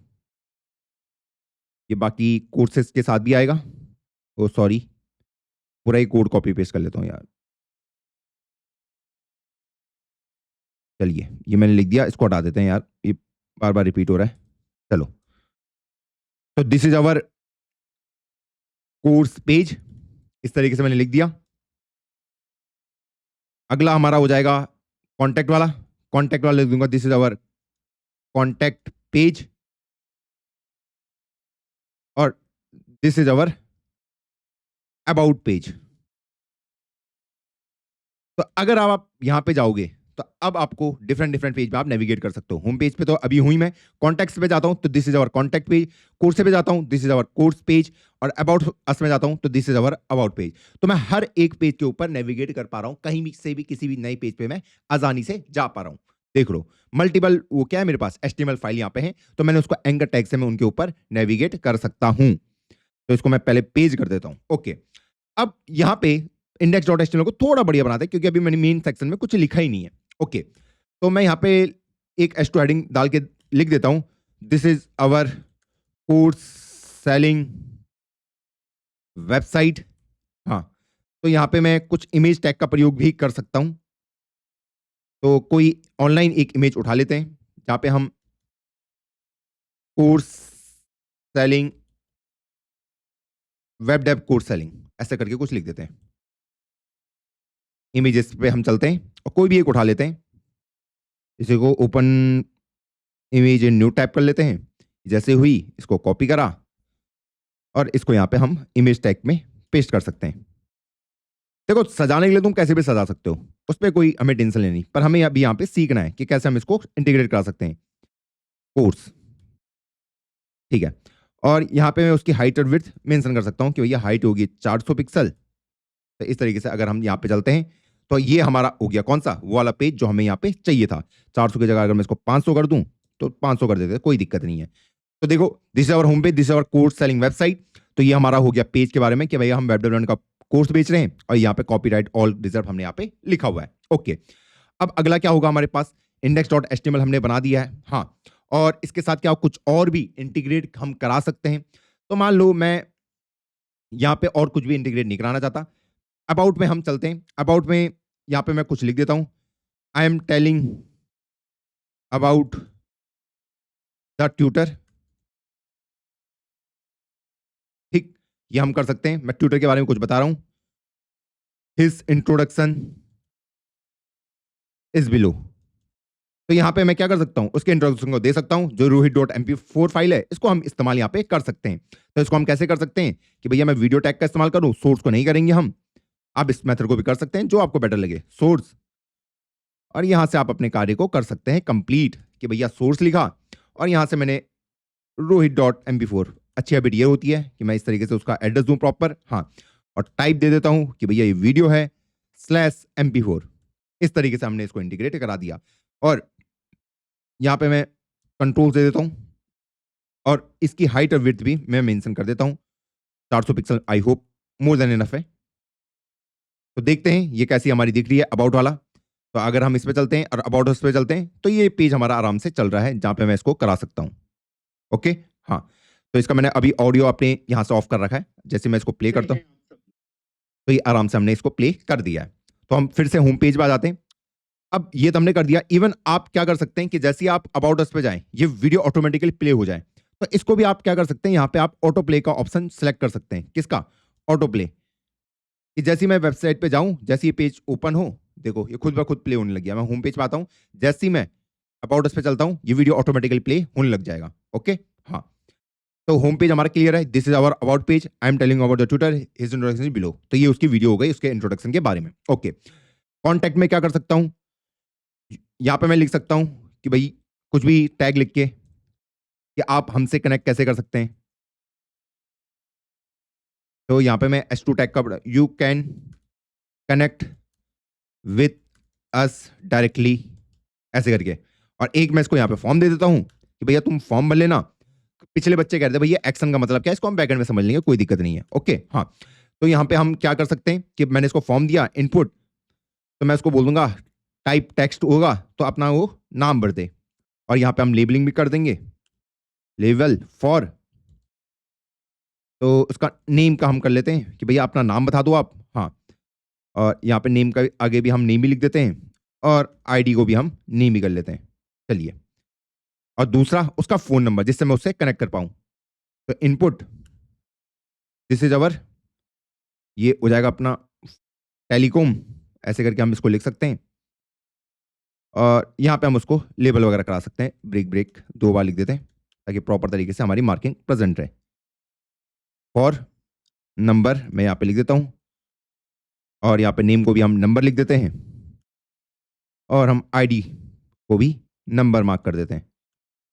ये बाकी कोर्सेस के साथ भी आएगा, ओ सॉरी, पूरा ही कोड कॉपी पेस्ट कर लेता हूँ यार। चलिए ये मैंने लिख दिया, इसको हटा देते हैं यार, ये बार बार रिपीट हो रहा है। चलो, तो this is our course page, इस तरीके से मैंने लिख दिया। अगला हमारा हो जाएगा कॉन्टैक्ट वाला, कॉन्टैक्ट वाला लिख दूंगा this is our contact page और this is our about page. तो अगर आप यहां पे जाओगे तो अब आपको डिफरेंट डिफरेंट पेज पे आप नेविगेट कर सकते हो। होम पेज पे तो अभी हुई मैं, कॉन्टैक्ट्स पे जाता हूं तो this is our contact page, course पे जाता हूं this is our course page, और अबाउट अस में जाता हूं तो this is our about page. तो मैं हर एक पेज के ऊपर नेविगेट कर पा रहा हूं, कहीं भी से भी किसी भी नए पेज पे मैं आसानी से जा पा रहा हूं। देख लो, मल्टीपल वो क्या है मेरे पास HTML फाइल यहाँ पे है, तो मैंने उसको एंकर टैग से मैं उनके ऊपर नेविगेट कर सकता हूं। तो इसको मैं पहले पेज कर देता हूं। ओके, अब यहां पे index.html को थोड़ा बढ़िया बनाते हैं क्योंकि अभी मैंने मेन सेक्शन में कुछ लिखा ही नहीं है। ओके, तो मैं यहां पे एक h2 हेडिंग डाल के लिख देता हूं, this is our course selling website. हाँ, तो यहां पे मैं कुछ इमेज टैग का प्रयोग भी कर सकता हूं। तो कोई ऑनलाइन एक इमेज उठा लेते हैं जहां पे हम course selling web dev course selling ऐसे करके कुछ लिख देते हैं। इमेजेस पे हम चलते हैं और कोई भी एक उठा लेते हैं, इसी को ओपन इमेज न्यू टाइप कर लेते हैं। जैसे हुई इसको कॉपी करा और इसको यहाँ पे हम इमेज टैग में पेस्ट कर सकते हैं। देखो सजाने के लिए तुम कैसे भी सजा सकते हो, उस पर कोई हमें टेंशन लेनी, पर हमें अभी यहाँ पे सीखना है कि कैसे हम इसको इंटीग्रेट करा सकते हैं। कोर्स, ठीक है, और यहाँ पे मैं उसकी हाइट और विड्थ मेंशन कर सकता हूँ कि भैया हाइट होगी 400 पिक्सल। तो इस तरीके से अगर हम यहाँ पे चलते हैं तो ये हमारा हो गया कौन सा, वो वाला पेज जो हमें यहाँ पे चाहिए था। 400 की जगह अगर मैं इसको 500 कर दूं तो 500 कर देते, कोई दिक्कत नहीं है। तो देखो this is our home page, this is our course selling website. तो ये हमारा हो गया पेज के बारे में कि भैया हम वेब डेवलपमेंट का कोर्स बेच रहे हैं और यहाँ पे कॉपीराइट ऑल रिजर्व हमने यहाँ पे लिखा हुआ है। ओके, अब अगला क्या होगा, हमारे पास index.html हमने बना दिया है। हाँ, और इसके साथ क्या कुछ और भी इंटीग्रेट हम करा सकते हैं। तो मान लो मैं यहाँ पे और कुछ भी इंटीग्रेट नहीं कराना चाहता, अबाउट में हम चलते हैं। अबाउट में यहाँ पे मैं कुछ लिख देता हूँ, आई am telling about the tutor. ठीक, ये हम कर सकते हैं। मैं ट्यूटर के बारे में कुछ बता रहा हूँ, हिज इंट्रोडक्शन इज बिलो। तो यहाँ पे मैं क्या कर सकता हूँ, उसके इंट्रोडक्शन को दे सकता हूँ। जो rohit.mp4 फाइल है इसको हम इस्तेमाल यहाँ पे कर सकते हैं। तो इसको हम कैसे कर सकते हैं कि भैया मैं वीडियो टैग का इस्तेमाल करूँ, सोर्स को नहीं करेंगे हम। आप इस मेथड को भी कर सकते हैं जो आपको बेटर लगे, सोर्स, और यहां से आप अपने कार्य को कर सकते हैं कंप्लीट कि भैया सोर्स लिखा और यहां से मैंने rohit.mp4। अच्छी हैबिट ये होती है कि मैं इस तरीके से उसका एड्रेस दूं प्रॉपर, हाँ, और टाइप दे देता हूं कि भैया ये वीडियो है /mp4। इस तरीके से हमने इसको इंटीग्रेट करा दिया और यहां पे मैं कंट्रोल दे देता हूं और इसकी हाइट और विड्थ भी मैं मेंशन कर देता हूं 400 pixel. I hope more than enough है। तो देखते हैं ये कैसी हमारी दिख रही है अबाउट वाला। तो अगर हम इस पे चलते हैं और अबाउट उस पे चलते हैं तो ये पेज हमारा आराम से चल रहा है जहां पे मैं इसको करा सकता हूं। ओके, हाँ, तो इसका मैंने अभी ऑडियो अपने यहां से ऑफ कर रखा है। जैसे मैं इसको प्ले करता हूं तो ये आराम से हमने इसको प्ले कर दिया है। तो हम फिर से होम पेज पे आ जाते हैं। अब ये तो हमने कर दिया। इवन आप क्या कर सकते हैं कि जैसे ही आप अबाउट अस पे जाएं ये वीडियो ऑटोमेटिकली प्ले हो जाए, तो इसको भी आप क्या कर सकते हैं, यहाँ पे आप ऑटो प्ले का ऑप्शन सेलेक्ट कर सकते हैं। किसका, ऑटो प्ले, कि जैसे मैं वेबसाइट पे जाऊं, जैसे ये पेज ओपन हो, देखो ये खुद ब खुद प्ले होने लग गया। मैं होम पेज पे आता हूं, जैसे ही मैं अबाउट अस पे चलता हूं ये वीडियो ऑटोमेटिकली प्ले होने लग जाएगा। ओके, हाँ, तो होम पेज हमारा क्लियर है। This is our about page, I am telling about the tutor, his introduction is below. तो ये उसकी वीडियो हो गई उसके इंट्रोडक्शन के बारे में। ओके, कॉन्टैक्ट में क्या कर सकता हूं, यहां पे मैं लिख सकता हूं कि भाई कुछ भी टैग लिख के कि आप हमसे कनेक्ट कैसे कर सकते हैं। तो यहां पे मैं S2 टैग का, you can connect with us directly, ऐसे करके। और एक मैं इसको यहाँ पे फॉर्म दे देता हूँ कि भैया तुम फॉर्म भर लेना। पिछले बच्चे कहते हैं भैया एक्शन का मतलब क्या है, इसको हम बैकएंड में समझ लेंगे, कोई दिक्कत नहीं है। ओके, हाँ, तो यहाँ पे हम क्या कर सकते हैं कि मैंने इसको फॉर्म दिया इनपुट, तो मैं इसको बोल दूंगा टाइप टेक्स्ट होगा तो अपना वो नाम भर दे। और यहाँ पे हम लेबलिंग भी कर देंगे, लेवल फॉर, तो उसका नेम का हम कर लेते हैं कि भैया अपना नाम बता दो आप। हाँ, और यहाँ पे नेम का आगे भी हम नेम भी लिख देते हैं और आईडी को भी हम नेम ही कर लेते हैं। चलिए, और दूसरा उसका फोन नंबर जिससे मैं उससे कनेक्ट कर पाऊं। तो इनपुट, दिस इज अवर, ये हो जाएगा अपना टेलीकॉम, ऐसे करके हम इसको लिख सकते हैं। और यहाँ पे हम उसको लेबल वगैरह करा सकते हैं, ब्रेक ब्रेक 2 बार लिख देते हैं ताकि प्रॉपर तरीके से हमारी मार्किंग प्रेजेंट रहे। फॉर नंबर मैं यहाँ पे लिख देता हूँ और यहाँ पे नेम को भी हम नंबर लिख देते हैं और हम आईडी को भी नंबर मार्क कर देते हैं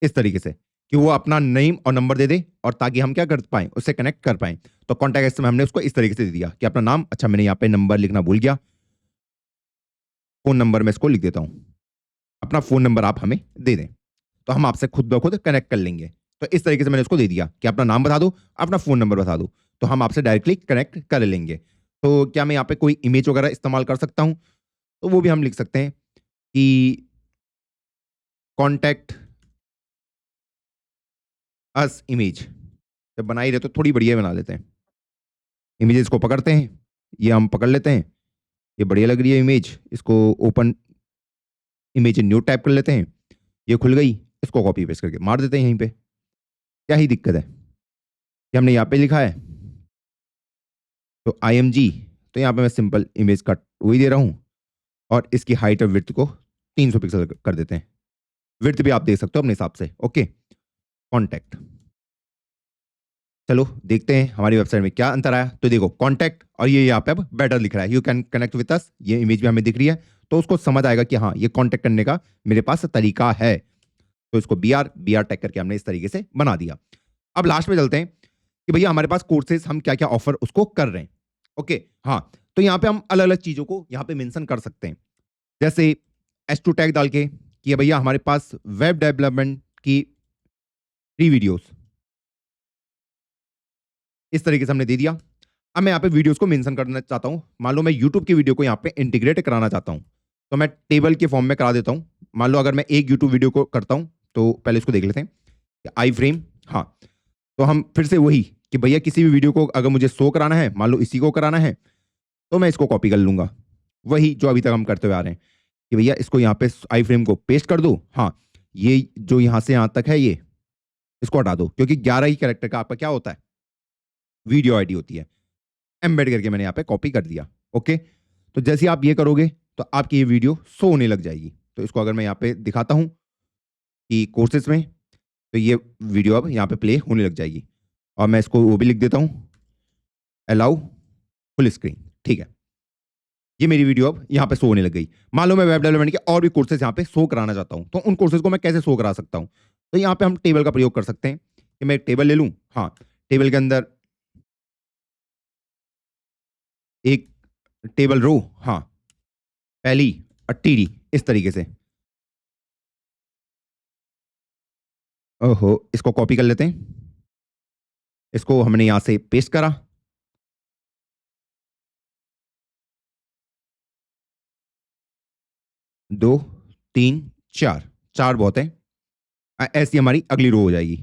इस तरीके से कि वो अपना नेम और नंबर दे दे और ताकि हम क्या कर पाएं, उससे कनेक्ट कर पाएं। तो कॉन्टैक्ट में हमने उसको इस तरीके से दे दिया कि अपना नाम, अच्छा मैंने यहाँ पे नंबर लिखना भूल गया, फोन नंबर में इसको लिख देता हूँ, अपना फोन नंबर आप हमें दे दें तो हम आपसे खुद ब खुद कनेक्ट कर लेंगे। तो इस तरीके से मैंने उसको दे दिया कि अपना नाम बता दो, अपना फोन नंबर बता दो, तो हम आपसे डायरेक्टली कनेक्ट कर लेंगे। तो क्या मैं यहाँ पे कोई इमेज वगैरह इस्तेमाल कर सकता हूँ, तो वो भी हम लिख सकते हैं कि कॉन्टैक्ट अस इमेज। जब बना ही रहे तो थोड़ी बढ़िया बना लेते हैं। इमेजेस को पकड़ते हैं, ये हम पकड़ लेते हैं, ये बढ़िया लग रही है इमेज, इसको ओपन इमेज न्यू टाइप कर लेते हैं, ये खुल गई, इसको कॉपी पेस्ट करके मार देते हैं यहीं पे। क्या ही दिक्कत है, कि हमने यहाँ पे लिखा है तो IMG, तो यहाँ पे मैं सिंपल इमेज का वही दे रहा हूँ और इसकी हाइट और विड्थ को 300 पिक्सल कर देते हैं। विड्थ भी आप देख सकते हो अपने हिसाब से। ओके, कॉन्टैक्ट, चलो देखते हैं हमारी वेबसाइट में क्या अंतर आया। तो देखो कॉन्टैक्ट और ये यहाँ पे अब बेटर लिख रहा है, you can connect with us, ये इमेज भी हमें दिख रही है, तो उसको समझ आएगा कि हाँ ये कॉन्टैक्ट करने का मेरे पास तरीका है। तो इसको BR टैग करके हमने इस तरीके से बना दिया। अब लास्ट में चलते हैं कि भैया हमारे पास कोर्सेज हम क्या क्या ऑफर उसको कर रहे हैं। ओके, हाँ, तो यहाँ पे हम अलग अलग चीजों को यहाँ पे मेंशन कर सकते हैं, जैसे H2 टैग डाल के कि भैया हमारे पास वेब डेवलपमेंट की फ्री वीडियोस, इस तरीके से हमने दे दिया। अब मैं यहाँ पे वीडियोस को मेंशन करना चाहता हूँ, मान लो मैं यूट्यूब की वीडियो को यहाँ पे इंटीग्रेट कराना चाहता हूँ, तो मैं टेबल के फॉर्म में करा देता हूँ। मान लो अगर मैं एक यूट्यूब वीडियो को करता हूँ, तो पहले इसको देख लेते हैं, आई फ्रेम, हाँ, तो हम फिर से वही कि भैया किसी भी वीडियो को अगर मुझे शो कराना है, मान लो इसी को कराना है, तो मैं इसको कॉपी कर लूंगा, वही जो अभी तक हम करते हुए आ रहे हैं कि भैया इसको यहाँ पे आई फ्रेम को पेस्ट कर दो। हाँ, ये जो यहाँ से यहाँ तक है ये इसको हटा दो, क्योंकि 11 ही कैरेक्टर का आपका क्या होता है, वीडियो आईडी होती है। एम्बेड करके मैंने यहाँ पे कॉपी कर दिया। ओके, तो जैसे आप ये करोगे तो आपकी ये वीडियो शो होने लग जाएगी। तो इसको अगर मैं यहाँ पे दिखाता हूँ कि कोर्सेज में, तो ये वीडियो अब यहाँ पे प्ले होने लग जाएगी, और मैं इसको वो भी लिख देता हूँ, अलाउ फुल स्क्रीन। ठीक है, ये मेरी वीडियो अब यहाँ पे शो होने लग गई। मान लो मैं वेब डेवलपमेंट के और भी कोर्सेज यहाँ पे शो कराना चाहता हूँ, तो उन कोर्सेज को मैं कैसे शो करा सकता हूँ। तो यहाँ पे हम टेबल का प्रयोग कर सकते हैं कि मैं एक टेबल ले लूँ, हाँ, टेबल के अंदर एक टेबल रो, हाँ, पहली और TD, इस तरीके से। ओहो, इसको कॉपी कर लेते हैं, इसको हमने यहां से पेस्ट करा, दो, तीन, चार, चार बहुत है। ऐसी हमारी अगली रो हो जाएगी,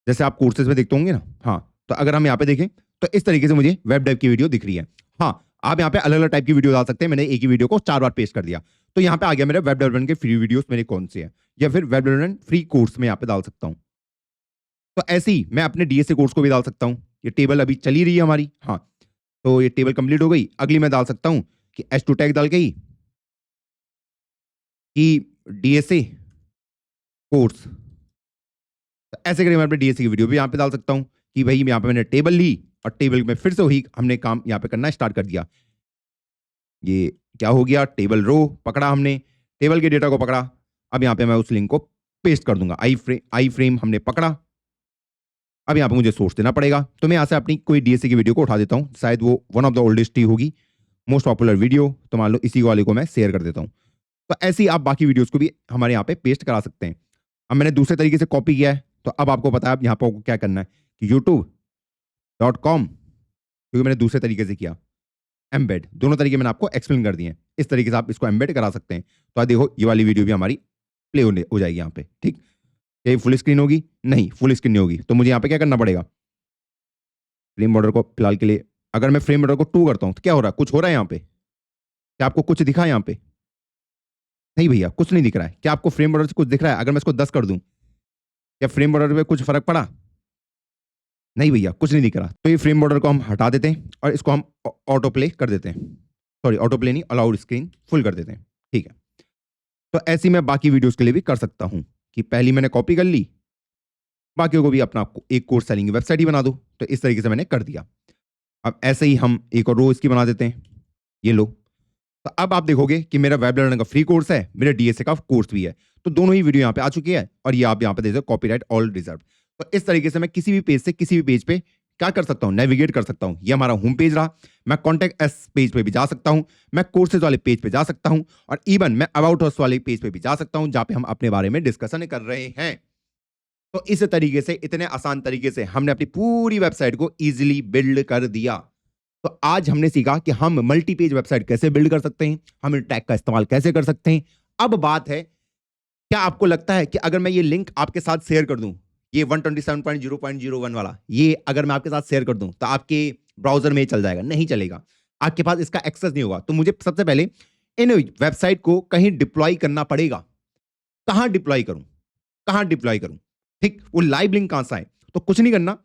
जैसे आप कोर्सेज में देखते होंगे ना। हाँ, तो अगर हम यहाँ पे देखें तो इस तरीके से मुझे वेब डेव की वीडियो दिख रही है। हाँ, आप यहाँ पे अलग अलग टाइप की वीडियो डाल सकते हैं, मैंने एक ही वीडियो को 4 बार पेस्ट कर दिया, तो यहाँ पे आ गया मेरे वेब डेवलपमेंट के फ्री वीडियोस मेरे कौन से हैं, या फिर वेब डेवलपमेंट फ्री कोर्स में यहाँ पे डाल सकता हूँ। तो ऐसे ही मैं अपने DSA कोर्स को भी डाल सकता हूँ। ये टेबल अभी चली रही है हमारी, हाँ, तो ये टेबल कंप्लीट हो गई। अगली मैं डाल सकता हूँ कि H2 टैग डाल के ही कि DSA कोर्स, तो ऐसे करके मैं अपने DSA की वीडियो भी यहाँ पे डाल सकता हूँ कि भाई यहाँ पे मैंने टेबल ली और टेबल में फिर से वही हमने काम यहाँ पे करना स्टार्ट कर दिया। ये क्या हो गया, टेबल रो पकड़ा हमने, टेबल के डेटा को पकड़ा, अब यहाँ पे मैं उस लिंक को पेस्ट कर दूंगा। आई फ्रेम हमने पकड़ा, अब यहाँ पे मुझे सोर्स देना पड़ेगा, तो मैं यहाँ से अपनी कोई DSA की वीडियो को उठा देता हूँ, शायद वो वन ऑफ द ओल्डेस्ट ही होगी, मोस्ट पॉपुलर वीडियो, तो मान लो इसी वाले को मैं शेयर कर देता हूँ। तो ऐसे ही आप बाकी वीडियोस को भी हमारे यहाँ पे पेस्ट करा सकते हैं। अब मैंने दूसरे तरीके से कॉपी किया है, तो अब आपको पता है अब यहाँ पर क्या करना है कि youtube.com, क्योंकि मैंने दूसरे तरीके से किया, एम्बेड, दोनों तरीके मैंने आपको एक्सप्लेन कर दिए हैं, इस तरीके से आप इसको एम्बेड करा सकते हैं। तो आप देखो ये वाली वीडियो भी हमारी प्ले हो जाएगी यहाँ पे। ठीक, क्या फुल स्क्रीन होगी? नहीं, फुल स्क्रीन नहीं होगी, तो मुझे यहाँ पे क्या करना पड़ेगा, फ्रेम बॉर्डर को फिलहाल के लिए, अगर मैं फ्रेम बॉर्डर को 2 करता हूँ तो क्या हो रहा है, कुछ हो रहा है यहाँ पे? क्या आपको कुछ दिखा है यहाँ पे? नहीं भैया, कुछ नहीं दिख रहा है। क्या आपको फ्रेम बॉर्डर से कुछ दिख रहा है? अगर मैं इसको 10 कर दूं, क्या फ्रेम बॉर्डर पे कुछ फर्क पड़ा? नहीं भैया, कुछ नहीं दिख रहा। तो ये फ्रेम बॉर्डर को हम हटा देते हैं और इसको हम ऑटो प्ले कर देते हैं, सॉरी ऑटो प्ले नहीं, अलाउड स्क्रीन फुल कर देते हैं। ठीक है, तो ऐसी मैं बाकी वीडियोस के लिए भी कर सकता हूं कि पहली मैंने कॉपी कर ली, बाकियों को भी अपना एक कोर्स सेलिंग की वेबसाइट ही बना दो, तो इस तरीके से मैंने कर दिया। अब ऐसे ही हम एक और रो इसकी बना देते हैं, ये लो। तो अब आप देखोगे कि मेरा वेब लर्निंग का फ्री कोर्स है, मेरा DSA का कोर्स भी है, तो दोनों ही वीडियो यहाँ पे आ चुकी है, और ये आप यहाँ पे देख सकते हो कॉपीराइट ऑल रिजर्व। तो इस तरीके से मैं किसी भी पेज से किसी भी पेज पे क्या कर सकता हूँ, नेविगेट कर सकता हूँ। ये हमारा होम पेज रहा, मैं कॉन्टैक्ट एस पेज पे भी जा सकता हूँ, मैं कोर्सेज वाले पेज पे जा सकता हूँ, और इवन मैं अबाउट अस वाले पेज पे भी जा सकता हूँ, जहाँ पे हम अपने बारे में डिस्कशन कर रहे हैं। तो इस तरीके से, इतने आसान तरीके से हमने अपनी पूरी वेबसाइट को इजीली बिल्ड कर दिया। तो आज हमने सीखा कि हम मल्टी पेज वेबसाइट कैसे बिल्ड कर सकते हैं, हम इन टैग का इस्तेमाल कैसे कर सकते हैं। अब बात है, क्या आपको लगता है कि अगर मैं ये लिंक आपके साथ शेयर कर दूं, ये 127.0.01 वाला, ये अगर मैं आपके साथ शेयर कर दूं तो आपके ब्राउजर में चल जाएगा? नहीं चलेगा, आपके पास इसका एक्सेस नहीं होगा। तो मुझे सबसे पहले इन वेबसाइट को कहीं डिप्लॉय करना पड़ेगा। कहां डिप्लॉय करूं, कहां डिप्लॉय करूं? ठीक, वो लाइव लिंक कहां से आए? तो कुछ नहीं करना,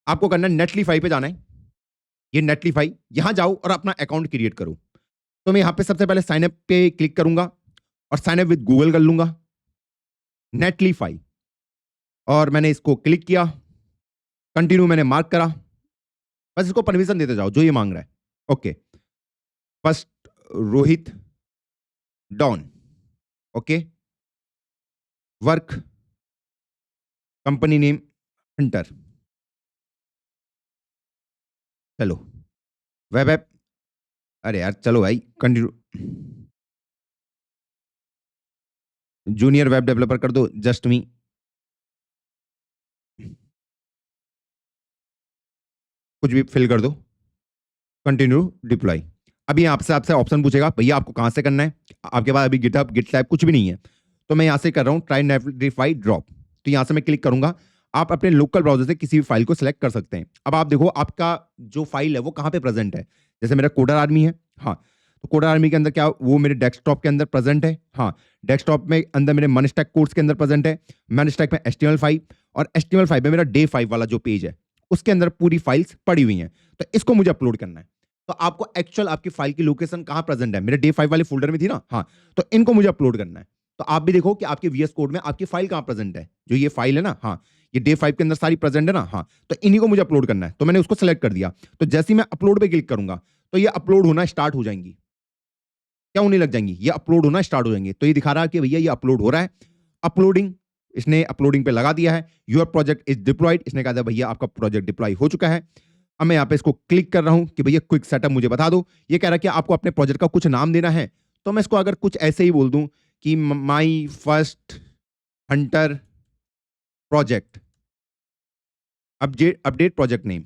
आपको करना नेटलीफाई पे जाना है, ये नेटलीफाई, यहां जाओ और अपना अकाउंट क्रिएट करो। तो मैं यहां पे सबसे पहले साइन अप पे क्लिक करूंगा और साइन अप विद गूगल कर लूंगा, नेटलीफाई, और मैंने इसको क्लिक किया, कंटिन्यू मैंने मार्क करा, बस इसको परमिशन देते जाओ जो ये मांग रहा है। Okay, first Rohit done, okay, work, company name hunter, चलो वेब ऐप, अरे यार चलो भाई कंटिन्यू, जूनियर वेब डेवलपर कर दो, जस्ट मी, कुछ भी फिल कर दो, कंटिन्यू डिप्लॉय। अभी यहाँ से आपसे ऑप्शन पूछेगा भैया आपको कहां से करना है, आपके पास अभी गिटहब गिटलैब कुछ भी नहीं है, तो मैं यहाँ से कर रहा हूँ ट्राई नेटलीफाई ड्रॉप, तो यहाँ से मैं क्लिक करूंगा। आप अपने लोकल ब्राउजर से किसी भी फाइल को सिलेक्ट कर सकते हैं। अब आप देखो आपका जो फाइल है वो कहाँ पे प्रेजेंट है, जैसे मेरा कोडर आर्मी है, हाँ, तो कोडर आर्मी के अंदर क्या वो मेरे डेस्कटॉप के अंदर प्रेजेंट है, हाँ, डेस्कटॉप में अंदर मेरे मनस्टैक कोर्स के अंदर प्रेजेंट है, मनस्टैक में HTML5, और HTML5 में मेरा डे 5 वाला जो पेज है उसके अंदर पूरी फाइल्स पड़ी हुई हैं, तो इसको मुझे अपलोड करना है। तो आपको एक्चुअल आपकी फाइल की लोकेशन कहां प्रेजेंट है, मेरे डे 5 वाले फोल्डर में थी ना, हाँ, तो इनको मुझे अपलोड करना है। तो आप भी देखो कि आपके VS कोड में आपकी फाइल कहां प्रेजेंट है, जो ये फाइल है ना, हाँ, ये डे 5 के अंदर सारी प्रेजेंट है ना, हाँ, तो इन्हीं को मुझे अपलोड करना है। तो मैंने उसको सेलेक्ट कर दिया, तो जैसे ही मैं अपलोड पे क्लिक करूंगा तो ये अपलोड होना स्टार्ट हो जाएंगी, क्या होने लग जाएंगी, ये अपलोड होना स्टार्ट हो जाएंगे। तो ये दिखा रहा है कि भैया ये अपलोड हो रहा है, अपलोडिंग, इसने अपलोडिंग पे लगा दिया है, योर प्रोजेक्ट इज डिप्लॉयड, इसने कहा था भैया आपका प्रोजेक्ट डिप्लॉय हो चुका है। अब मैं यहाँ पे इसको क्लिक कर रहा हूं कि भैया क्विक सेटअप मुझे बता दो। ये कह रहा है कि आपको अपने प्रोजेक्ट का कुछ नाम देना है, तो मैं इसको अगर कुछ ऐसे ही बोल दूं कि my first hunter project, update project name,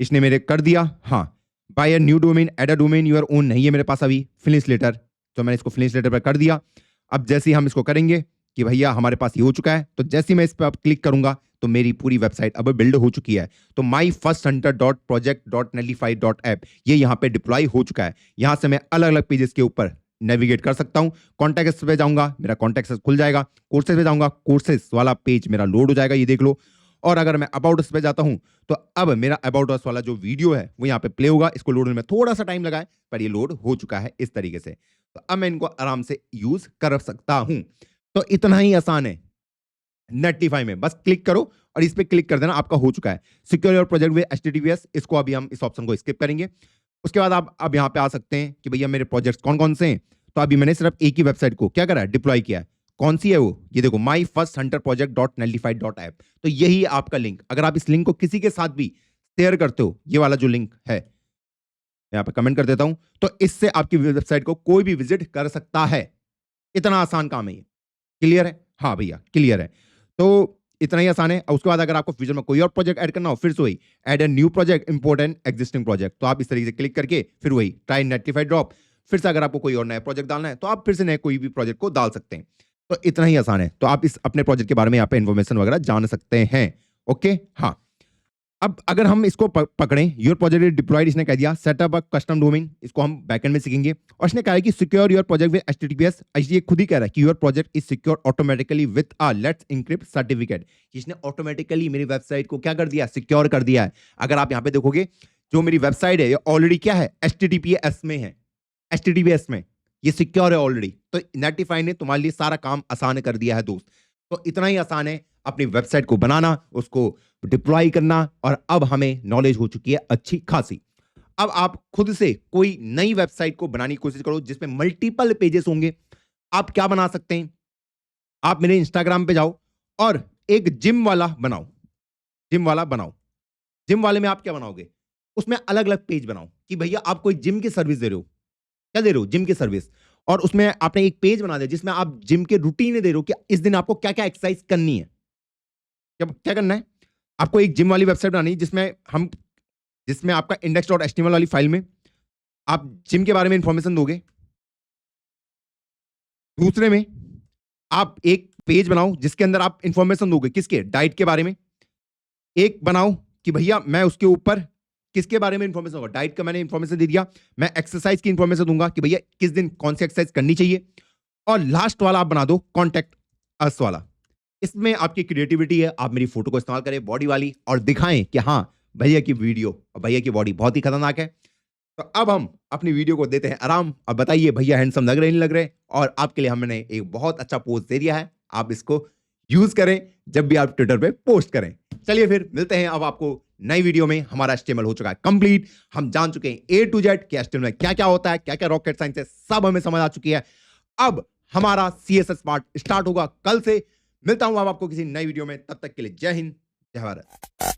इसने मेरे कर दिया, हाँ, buy a new domain, add a domain your own नहीं है मेरे पास अभी, फिनिश लेटर, तो मैंने इसको फिनिश लेटर पर कर दिया। अब जैसे ही हम इसको करेंगे कि भैया हमारे पास ये हो चुका है, तो जैसे ही मैं इस पर क्लिक करूंगा तो मेरी पूरी वेबसाइट अब बिल्ड हो चुकी है। तो माई first Hunter dot project dot नेटलीफाई dot app ये यहाँ पे डिप्लॉय हो चुका है। यहाँ से मैं अलग अलग पेजेस के ऊपर नेविगेट कर सकता हूँ। कॉन्टैक्ट्स पे जाऊंगा, मेरा कॉन्टैक्ट्स खुल जाएगा, कोर्सेज पे जाऊंगा, कोर्सेज वाला पेज मेरा लोड हो जाएगा, ये देख लो। और अगर मैं अबाउट अस पे जाता हूं तो अब मेरा अबाउट अस वाला जो वीडियो है वो यहाँ पे प्ले होगा। इसको लोड होने में थोड़ा सा टाइम लगा है, पर ये लोड हो चुका है इस तरीके से। तो अब मैं इनको आराम से यूज कर सकता हूं। तो इतना ही आसान है नेटलीफाई में, बस क्लिक करो और इस पे क्लिक कर देना, आपका हो चुका है secure your project with HTTPS। इसको अभी हम इस ऑप्शन को स्किप करेंगे। उसके बाद आप अब यहाँ पे आ सकते हैं कि भैया मेरे प्रोजेक्ट्स कौन कौन से हैं। तो अभी मैंने सिर्फ एक ही वेबसाइट को क्या करा है, डिप्लॉय किया है। कौन सी है वो, ये देखो, माई first hunter project dot नेटलीफाई dot app. तो यही आपका लिंक, अगर आप इस लिंक को किसी के साथ भी शेयर करते हो, ये वाला जो लिंक है यहाँ पे कमेंट कर देता हूं, तो इससे आपकी वेबसाइट को कोई भी विजिट कर सकता है। इतना आसान काम है ये, क्लियर है? हाँ भैया क्लियर है। तो इतना ही आसान है। उसके बाद अगर आपको फ्यूचर में कोई और प्रोजेक्ट ऐड करना हो, फिर से वही add a new project, import an existing project, तो आप इस तरीके से क्लिक करके फिर वही ट्राई नेटलीफाई ड्रॉप, फिर से अगर आपको कोई और नया प्रोजेक्ट डालना है तो आप फिर से नए कोई भी प्रोजेक्ट को डाल सकते हैं। तो इतना ही आसान है। तो आप इस अपने प्रोजेक्ट के बारे में यहाँ पे इन्फॉर्मेशन वगैरह जान सकते हैं। ओके, हाँ। अब अगर हम इसको पकड़ें, योर प्रोजेक्ट इज डिप्लॉयड, इसने कह दिया सेटअप अ कस्टम डोमेन, इसको हम बैकएंड में सीखेंगे। और इसने कहा है कि secure your project with HTTPS, ये खुद ही कह रहा है कि your project is secure automatically with a let's encrypt certificate. इसने ऑटोमेटिकली मेरी वेबसाइट को क्या कर दिया, सिक्योर कर दिया है। अगर आप यहाँ पे देखोगे जो मेरी वेबसाइट है ये ऑलरेडी क्या है, HTTPS में है, HTTPS में ये सिक्योर है ऑलरेडी। तो नेटलीफाई ने तुम्हारे लिए सारा काम आसान कर दिया है दोस्त। तो इतना ही आसान है अपनी वेबसाइट को बनाना, उसको डिप्लॉय करना, और अब हमें नॉलेज हो चुकी है अच्छी खासी। अब आप खुद से कोई नई वेबसाइट को बनाने की कोशिश करो जिसमें मल्टीपल पेजेस होंगे। आप क्या बना सकते हैं, आप मेरे इंस्टाग्राम पे जाओ और एक जिम वाला बनाओ, जिम वाला बनाओ। जिम वाले में आप क्या बनाओगे, उसमें अलग अलग पेज बनाओ कि भैया आप कोई जिम की सर्विस दे रहे हो, क्या दे रहे हो, जिम की सर्विस। और उसमें आपने एक पेज बना दिया जिसमें आप जिम के रूटीन दे रहे हो कि इस दिन आपको क्या क्या एक्सरसाइज करनी है, क्या करना है। आपको एक जिम वाली वेबसाइट बनानी है जिसमें आपका index.html वाली फाइल में आप जिम के बारे में इंफॉर्मेशन दोगे। दूसरे में आप एक पेज बनाओ जिसके अंदर आप इंफॉर्मेशन दोगे, किसके, डाइट के बारे में। एक बनाओ कि भैया मैं उसके ऊपर किसके बारे में इंफॉर्मेशन होगा, डाइट का मैंने इंफॉर्मेशन दे दिया, मैं एक्सरसाइज की इंफॉर्मेशन दूंगा कि भैया किस दिन कौन सी एक्सरसाइज करनी चाहिए। और लास्ट वाला आप बना दो कॉन्टैक्ट अस वाला, इसमें आपकी क्रिएटिविटी है, आप मेरी फोटो को इस्तेमाल करें बॉडी वाली और दिखाएं कि हाँ भैया की वीडियो और भैया की बॉडी बहुत ही खतरनाक है। तो अब हम अपनी वीडियो को देते हैं आराम और बताइए भैया हैंडसम लग रहे नहीं लग रहे। और आपके लिए हमने एक बहुत अच्छा पोस्ट दे दिया है, आप इसको यूज करें जब भी आप ट्विटर पे पोस्ट करें। चलिए फिर मिलते हैं अब आपको नई वीडियो में। हमारा HTML हो चुका है कंप्लीट, हम जान चुके हैं A to Z कि HTML में क्या क्या होता है, क्या क्या रॉकेट साइंस है, सब हमें समझ आ चुकी है। अब हमारा CSS पार्ट स्टार्ट होगा कल से। मिलता हूं अब आपको किसी नई वीडियो में, तब तक के लिए जय हिंद जय भारत।